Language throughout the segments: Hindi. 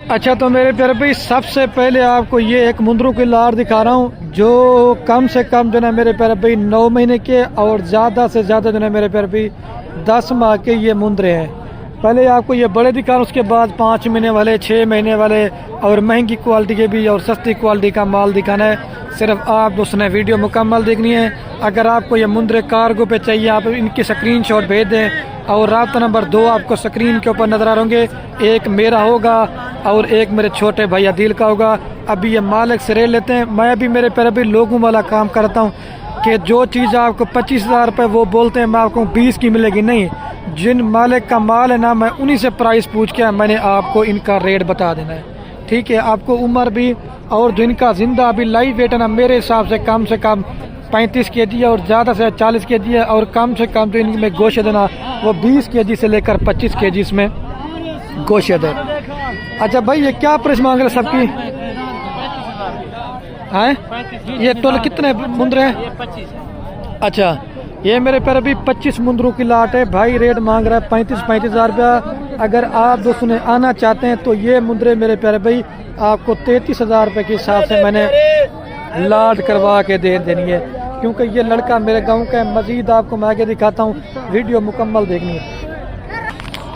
अच्छा तो मेरे प्यारे भाई सबसे पहले आपको ये एक मुंदरू की लार दिखा रहा हूँ जो कम से कम जो है मेरे प्यारे भाई 9 महीने के और ज़्यादा से ज़्यादा जो है मेरे प्यारे भाई 10 माह के ये मुंदरे हैं। पहले आपको ये बड़े दिखा रहा हूँ, उसके बाद 5 महीने वाले, 6 महीने वाले और महंगी क्वालिटी के भी और सस्ती क्वालिटी का माल दिखाना है। सिर्फ आप दोस्तों वीडियो मुकम्मल देखनी है। अगर आपको ये मुंदरे कार्गो पे चाहिए आप इनके स्क्रीनशॉट भेज दें और राब्ता नंबर 2 आपको स्क्रीन के ऊपर नज़र आ होंगे। एक मेरा होगा और एक मेरे छोटे भाई अदील का होगा। अभी ये मालिक से रेट लेते हैं। मैं भी मेरे पर अभी लोगों वाला काम करता हूँ कि जो चीज़ आपको 25,000 रुपये वो बोलते हैं मैं आपको 20 की मिलेगी, नहीं। जिन मालिक का माल है ना मैं उन्हीं से प्राइस पूछ के मैंने आपको इनका रेट बता देना है, ठीक है। आपको उम्र भी और जो इनका जिंदा अभी लाइव वेट है ना मेरे हिसाब से कम 35 kg है और ज़्यादा से 40 kg है और कम से कम जो इनमें गोश्त है ना वो 20 kg से लेकर 25 kg इसमें गोश्त है। अच्छा भाई ये क्या प्राइस मांग रहे सबकी हैं? ये टोटल कितने मुंदरे हैं? अच्छा ये मेरे पर अभी 25 मुंदरों की लाट है। भाई रेट मांग रहा है 35,000 रुपया। अगर आप दोस्तों ने आना चाहते हैं तो ये मुंदरे मेरे प्यारे भाई आपको 33,000 रुपये के हिसाब से मैंने लाट करवा के दे देनी है, क्योंकि ये लड़का मेरे गांव का है। मजीद आपको मैं आगे दिखाता हूँ, वीडियो मुकम्मल देखनी है।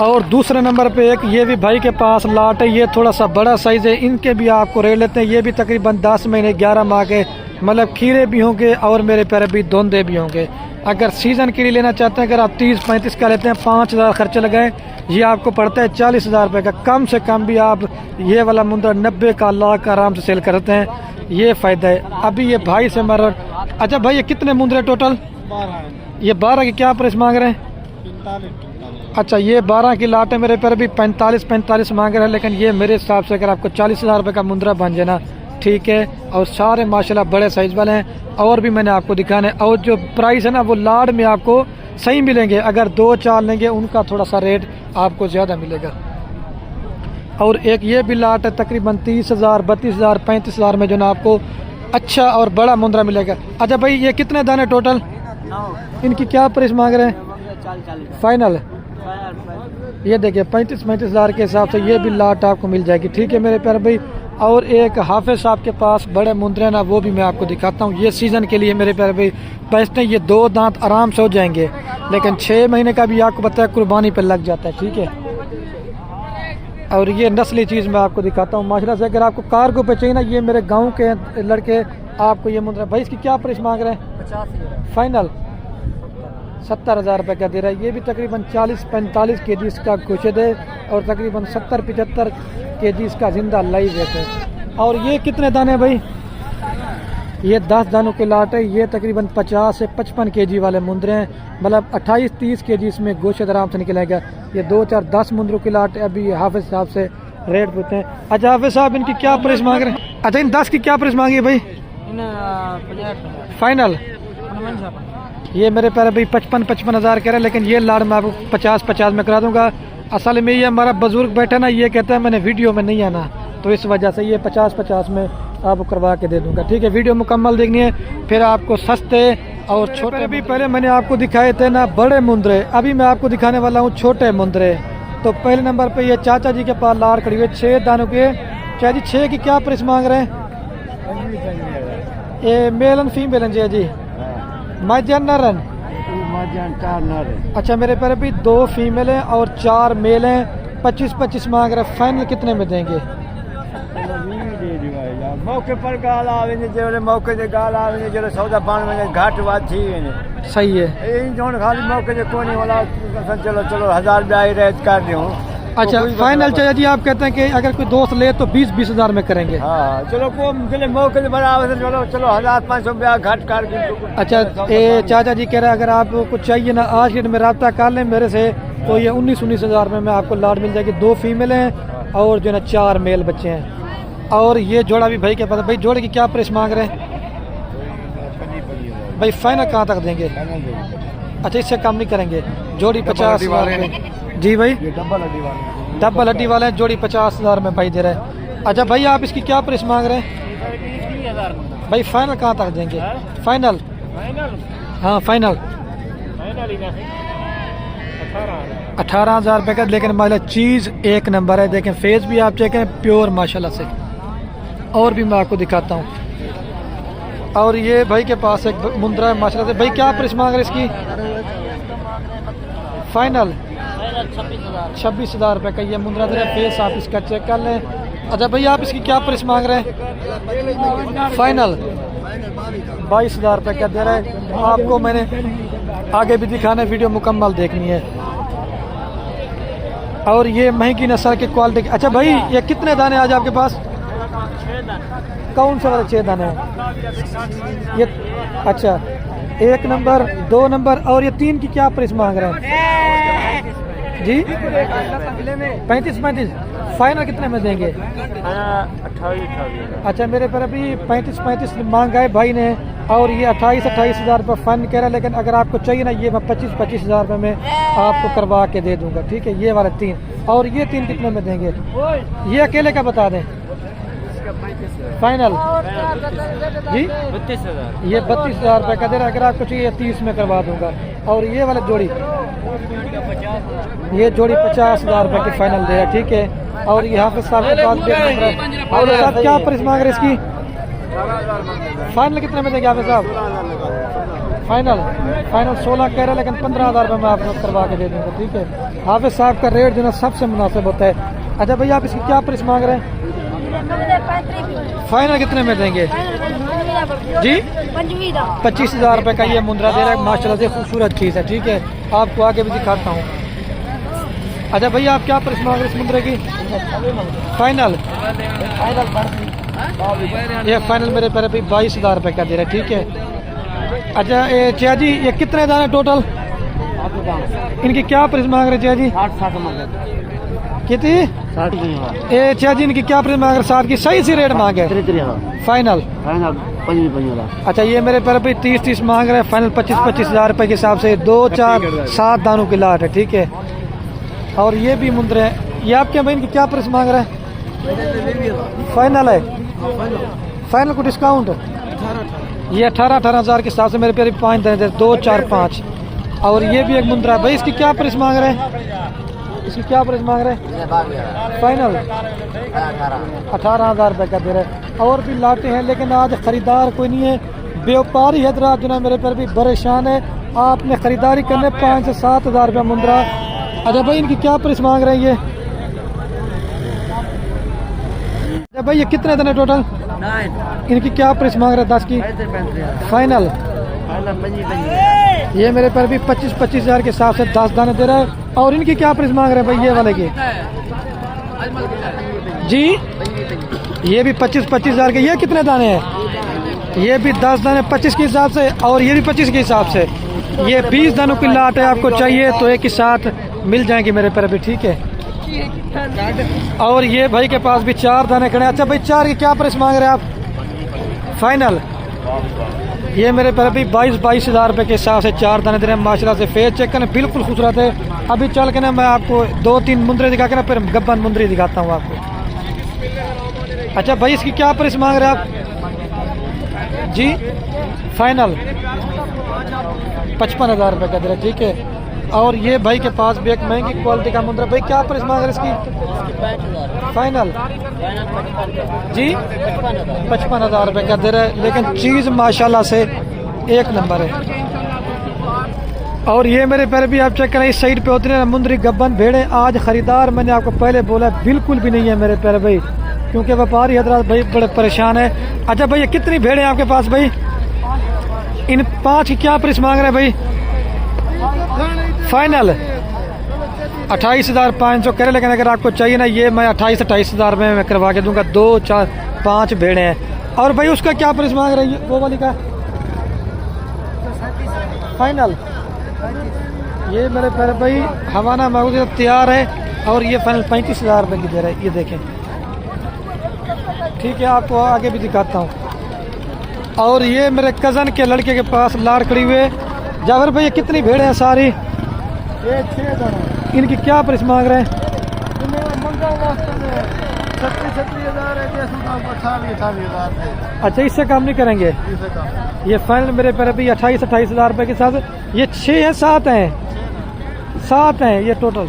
और दूसरे नंबर पे एक ये भी भाई के पास लाट है, ये थोड़ा सा बड़ा साइज़ है। इनके भी आपको रेट लेते हैं। ये भी तकरीबन 10 महीने 11 माह के, मतलब खीरे भी होंगे और मेरे प्यारे भी धोंदे भी होंगे। अगर सीज़न के लिए लेना चाहते हैं, अगर आप 30-35 का लेते हैं 5,000 खर्चा लगाएं, ये आपको पड़ता है 40,000 रुपये का। कम से कम भी आप ये वाला मुंदरा 90 का लाख का आराम से सेल करते हैं, ये फ़ायदा है। अभी ये भाई से मर। अच्छा भाई ये कितने मुंदरे टोटल? 12। ये 12 की क्या प्राइस मांग रहे हैं? 45। अच्छा ये 12 की लाट है मेरे पर भी 45 मांग रहे हैं, लेकिन ये मेरे हिसाब से अगर आपको 40,000 रुपये का मुंदरा बन जाए ना ठीक है। और सारे माशाल्लाह बड़े साइज़ वाले हैं और भी मैंने आपको दिखाने। और जो प्राइस है ना वो लाड में आपको सही मिलेंगे। अगर 2-4 लेंगे उनका थोड़ा सा रेट आपको ज़्यादा मिलेगा। और एक ये भी लाट है तकरीबन 30,000, 32,000, 35,000 में जो ना आपको अच्छा और बड़ा मुंदरा मिलेगा। अच्छा भाई ये कितने दाने टोटल? 9। इनकी क्या प्राइस मांग रहे हैं फाइनल? ये देखिए 35,000 के हिसाब से ये भी लाट आपको मिल जाएगी, ठीक है मेरे प्यारे भाई। और एक हाफिज साहब के पास बड़े मुंदरे हैं ना वो भी मैं आपको दिखाता हूँ। ये सीज़न के लिए मेरे प्यारे भाई बेस्ट है। ये 2 दांत आराम से हो जाएंगे, लेकिन 6 महीने का भी आपको पता है कुर्बानी पर लग जाता है, ठीक है। और ये नस्ली चीज़ मैं आपको दिखाता हूँ माशाल्लाह से। अगर आपको कार्गो पे चाहिए ना, ये मेरे गांव के लड़के आपको ये मुंदरा। भाई इसकी क्या प्राइस मांग रहे हैं? 50। फाइनल 70,000 रुपये का दे रहा है। ये भी तकरीबन 40-45 kg इसका गोश्त है और तकरीबन 70-75 kg इसका जिंदा लाइव वेट है। और ये कितने दाने भाई? ये 10 दानों के लाट है। ये तकरीबन 50 से 55 kg वाले मुंदरे हैं, मतलब 28-30 kg इसमें गोश्त आराम से निकलेगा। ये 2-4-10 मुंदरों की लाट है। अभी ये हाफिज साहब से रेट पूछते हैं। अच्छा हाफिज साहब इनकी क्या प्राइस मांग रहे हैं? अच्छा इन 10 की क्या प्राइस मांगी है भाई? फाइनल ये मेरे प्यारे भाई 55,000 कह रहे हैं, लेकिन ये लाड़ मैं आपको 50 में करा दूंगा। असल में ये हमारा बुजुर्ग बैठा ना, ये कहता है मैंने वीडियो में नहीं आना, तो इस वजह से ये 50 में आपको करवा के दे दूंगा, ठीक है। वीडियो मुकम्मल देखनी है, फिर आपको सस्ते और छोटे भी पहले मैंने आपको दिखाए थे ना बड़े मुंदरे, अभी मैं आपको दिखाने वाला हूँ छोटे मुंदरे। तो पहले नंबर पे ये चाचा जी के पास लाड़ खड़ी हुई 6 दानों के। चाचा जी 6 की क्या प्राइस मांग रहे हैं? ये मेल एंड फीमेल है जी? माजन नरन? अच्छा मेरे पर भी 2 फीमेल हैं और 4 मेल हैं। 25 मांग रहे। फाइनल कितने में देंगे? मौके पर गाल आवे जो मौके से गाल आवे जो सौदा पान में घाट बात थी वेने। सही है। इन जोन खाली मौके से कोनी वाला चलो 1000 रुपया ही रेट कर दियो। अच्छा फाइनल चाचा जी आप कहते हैं कि अगर कोई दोस्त ले तो 20-20,000 में करेंगे? हाँ चलो को मौके से बराबर चलो 1500 रुपया घाट कर। अच्छा ये चाचा जी कह रहे हैं अगर आपको कुछ चाहिए ना आज के में रब्ता कर लें मेरे से तो ये 19,000 में आपको लाट मिल जाएगी। 2 फीमेल हैं और जो है ना 4 मेल बच्चे हैं। और ये जोड़ा भी भाई के पास। भाई जोड़े की क्या प्राइस मांग रहे हैं भाई? फाइनल कहाँ तक देंगे? अच्छा इससे कम नहीं करेंगे। जोड़ी 50,000 जी भाई? डबल हड्डी वाले हैं, जोड़ी 50,000 में भाई दे रहे हैं। अच्छा भाई आप इसकी क्या प्राइस मांग रहे हैं भाई? फाइनल कहाँ तक देंगे? फाइनल? हाँ फाइनल। 18,000 रुपये का, लेकिन माशाल्लाह चीज़ एक नंबर है। देखें फेस भी आप चेक करें, प्योर माशाल्लाह से। और भी मैं आपको दिखाता हूँ। और ये भाई के पास एक मुंद्रा है माशाल्लाह से। भाई क्या प्राइस मांग रहे इसकी? फाइनल 26,000 रुपये का ये मुंद्रा दे रहा है। फेस आप इसका चेक कर लें। अच्छा भैया आप इसकी क्या प्राइस मांग रहे हैं? फाइनल 22,000 रुपये का दे रहा है। आपको मैंने आगे भी दिखाना है, वीडियो मुकम्मल देखनी है। और ये महंगी नस्ल की क्वालिटी। अच्छा भाई ये कितने दाने आज आपके पास? कौन से वाले 6 दाने हैं ये? अच्छा 1 नंबर 2 नंबर और ये 3 की क्या प्राइस मांग रहे हैं जी? 35 फाइनल कितने में देंगे? 28। अच्छा मेरे पर अभी 35 मांगा है भाई ने, और ये 28,000 रुपये फाइन कह रहा है। लेकिन अगर आपको चाहिए ना, ये मैं 25,000 रुपये में आपको करवा के दे दूंगा, ठीक है? ये वाले 3 और ये 3 कितने में देंगे? ये अकेले का बता दें फाइनल जी? 32,000। ये 32,000 रुपये का दे रहा है। अगर आपको चाहिए 30 में करवा दूंगा। और ये वाले जोड़ी, ये जोड़ी 50,000 रुपये की फाइनल दे रहा है, ठीक है? और यहाँ पे साहब के पास और साहब क्या प्राइस मांग रहे इसकी? फाइनल कितने में देंगे आप साहब? फाइनल 16 कह रहा है, लेकिन 15,000 रुपये में आपको करवा के दे दूँगा, ठीक है? हाफिज साहब का रेट जो ना सबसे मुनासिब होता है। अच्छा भैया आप इसकी क्या प्राइस मांग रहे हैं? फाइनल कितने में देंगे जी? 25,000 रुपये का ये मुंद्रा दे रहा है माशाल्लाह से। खूबसूरत चीज़ है, ठीक है? आपको आगे भी दिखाता हूँ। अच्छा भैया आप क्या प्राइस मांग रहे हैं इस मुंद्रे की? फाइनल ये फाइनल मेरे पैर पे 22,000 रुपये का दे रहा है, ठीक है? अच्छा चिया जी ये कितने दाने टोटल? इनकी क्या प्राइस मांग रहे चिया जी? 60 कितनी? 60 ए चिया जी इनकी क्या प्राइस मांग रहे? 60 की सही सी रेट मांगे? फाइनल 25। अच्छा ये मेरे पैर पे 30 मांग रहे हैं। फाइनल 25,000 रुपये के हिसाब से 2 4 7 दानों की लाट है, ठीक है? और ये भी मुंद्रे हैं। ये आपके भाई इनकी क्या प्राइस मांग रहे हैं? फाइनल है, फाइनल को डिस्काउंट ये 18,000 के हिसाब से मेरे पे 5 दे 2 4 5। और ये भी एक मुंद्रा है भाई, इसकी क्या प्राइस मांग रहे हैं? इसकी क्या प्राइस मांग रहे हैं? फाइनल 18,000 रुपये का दे रहे हैं। और भी लाटे हैं, लेकिन आज खरीदार कोई नहीं है। व्यापारी हजरात जो ना मेरे पर भी परेशान है। आपने खरीदारी करने 5 से 7,000 रुपये मुंद्रा। अच्छा भाई इनकी क्या प्राइस मांग रहे हैं ये? अच्छा भाई ये कितने दाने टोटल? 9। इनकी क्या प्राइस मांग रहे हैं 10 की? फाइनल ये मेरे पर भी 25,000 के हिसाब से 10 दाने दे रहा है। और इनकी क्या प्राइस मांग रहे हैं भाई ये वाले की जी? ये भी 25,000 के। ये कितने दाने हैं? ये भी 10 दाने 25 के हिसाब से, और ये भी 25 के हिसाब से। ये 20 दानों की लाट है। आपको चाहिए तो एक ही साथ मिल जाएंगे मेरे पर भी, ठीक है? और ये भाई के पास भी 4 दाने खड़े हैं। अच्छा भाई 4 की क्या प्राइस मांग रहे हैं आप? फाइनल ये मेरे पर अभी 22,000 रुपये के हिसाब से 4 दाने दे रहे हैं माशाल्लाह से। फेस चेक करना बिल्कुल खूबसूरत है। अभी चल के ना मैं आपको 2-3 मुंद्रे दिखा के ना फिर गब्बन मुंद्री दिखाता हूँ आपको। अच्छा भाई इसकी क्या प्राइस मांग रहे हैं आप जी? फाइनल 55,000 रुपये का दे रहे हैं, ठीक है? और ये भाई के पास भी एक महंगी क्वालिटी का मुंद्रा। भाई क्या प्राइस मांग रहे हैं इसकी? फाइनल जी 55,000 रुपये का दे रहा है, लेकिन चीज़ माशाल्लाह से एक नंबर है। और ये मेरे पहले भी आप चेक करें, इस साइड पे होती है मुंद्री गब्बन भेड़े। आज खरीदार मैंने आपको पहले बोला बिल्कुल भी नहीं है मेरे पहले भाई, क्योंकि व्यापारी हजरात भाई बड़े परेशान है। अच्छा भैया कितनी भेड़े हैं आपके पास भाई? इन 5 की क्या प्राइस मांग रहे हैं भाई? फाइनल 28,500 कह रहे, लेकिन अगर आपको चाहिए ना ये मैं 28,000 में मैं करवा के दूंगा। 2 4 5 भेड़े हैं। और भाई उसका क्या प्राइस मांग रही है वो वाली का? फाइनल ये मेरे पैर भाई हवाना मांगू तैयार है। और ये फाइनल 35,000 रुपये की दे रहा है, ये देखें, ठीक है? आपको आगे भी दिखाता हूँ। और ये मेरे कज़न के लड़के के पास लाड़ खड़ी हुए। जावर भाई ये कितनी भेड़े हैं सारी? ये 6 दाने। इनकी क्या प्राइस मांग रहे हैं? 36,000 है। 28,000 अच्छा इससे काम नहीं करेंगे? ये फाइनल मेरे पर अभी 28,000 रुपये के साथ। ये 6 है 7 हैं? 7 हैं ये टोटल,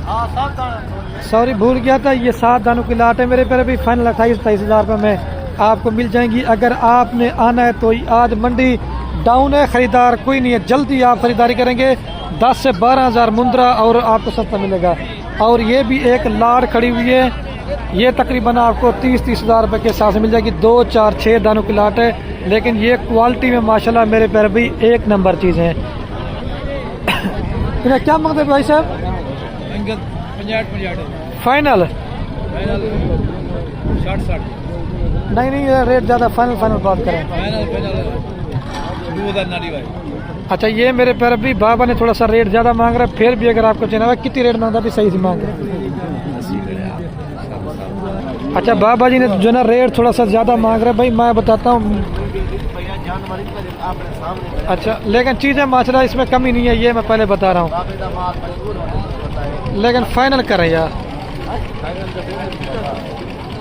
हाँ 7 दाने। सॉरी भूल गया था, ये 7 दानों की लाट है मेरे पैर भी। फाइनल 28-28 हज़ार रुपये में आपको मिल जाएंगी। अगर आपने आना है तो आज मंडी डाउन है, ख़रीदार कोई नहीं है, जल्दी आप ख़रीदारी करेंगे 10 से 12 हज़ार मुंद्रा और आपको सस्ता मिलेगा। और ये भी एक लाट खड़ी हुई है, ये तकरीबन आपको 30-30 हज़ार रुपये के हिसाब से मिल जाएगी। 2, 4, 6 दानों की लाट है, लेकिन ये क्वालिटी में माशाल्लाह मेरे पैर भी एक नंबर चीज़ है। इन्हें क्या मांगते भाई साहब? फाइनल नहीं ये रेट ज़्यादा, फाइनल बात करें। अच्छा ये मेरे पैर भी बाबा ने थोड़ा सा रेट ज़्यादा मांग रहा है, फिर भी अगर आपको चाहिए कितनी रेट मांगता भी सही से मांग रहे हैं। अच्छा बाबा जी ने जो ना रेट थोड़ा सा ज़्यादा मांग रहे हैं भाई, मैं बताता हूँ। अच्छा लेकिन चीज़ें माशाल्लाह इसमें कमी नहीं है, ये मैं पहले बता रहा हूँ, लेकिन फाइनल करें यार,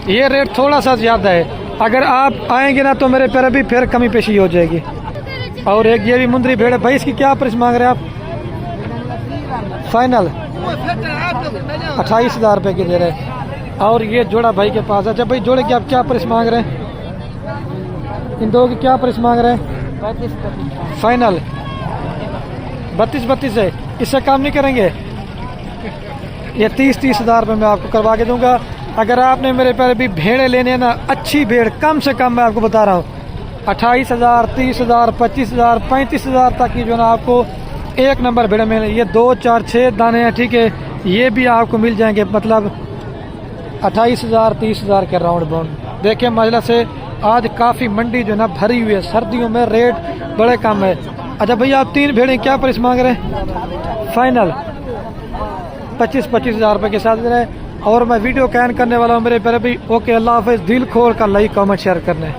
ये रेट थोड़ा सा ज़्यादा है। अगर आप आएंगे ना तो मेरे पैर भी फिर कमी पेशी हो जाएगी। और एक ये भी मुंदरी भेड़ है भाई, इसकी क्या प्राइस मांग रहे हैं आप? फाइनल 28 हज़ार रुपये की दे रहे हैं। और ये जोड़ा भाई के पास है। अच्छा भाई जोड़े की आप क्या प्राइस मांग रहे हैं? इन दो की क्या प्राइस मांग रहे हैं? 35। फाइनल 32 है, इससे काम नहीं करेंगे? ये 30 हज़ार रुपये मैं आपको करवा के दूंगा। अगर आपने मेरे पैर भी भेड़े लेने हैं ना, अच्छी भेड़ कम से कम मैं आपको बता रहा हूँ 28 हज़ार, 30 हज़ार, 25 हज़ार, 35 हज़ार तक की जो ना आपको एक नंबर भेड़ में ये 2, 4, 6 दाने हैं, ठीक है, ये भी आपको मिल जाएंगे, मतलब 28 हज़ार, 30 हज़ार के राउंड बाउंड। देखिए माजला से आज काफ़ी मंडी जो ना भरी हुई है, सर्दियों में रेट बड़े कम है। अच्छा भैया आप 3 भेड़ें क्या प्राइस मांग रहे हैं? फाइनल 25 हज़ार रुपये के साथ दे रहे हैं। और मैं वीडियो कैन करने वाला हूँ मेरे पैर भी। ओके अल्लाह हाफ़िज़। दिल खोल कर लाइक कमेंट शेयर करने।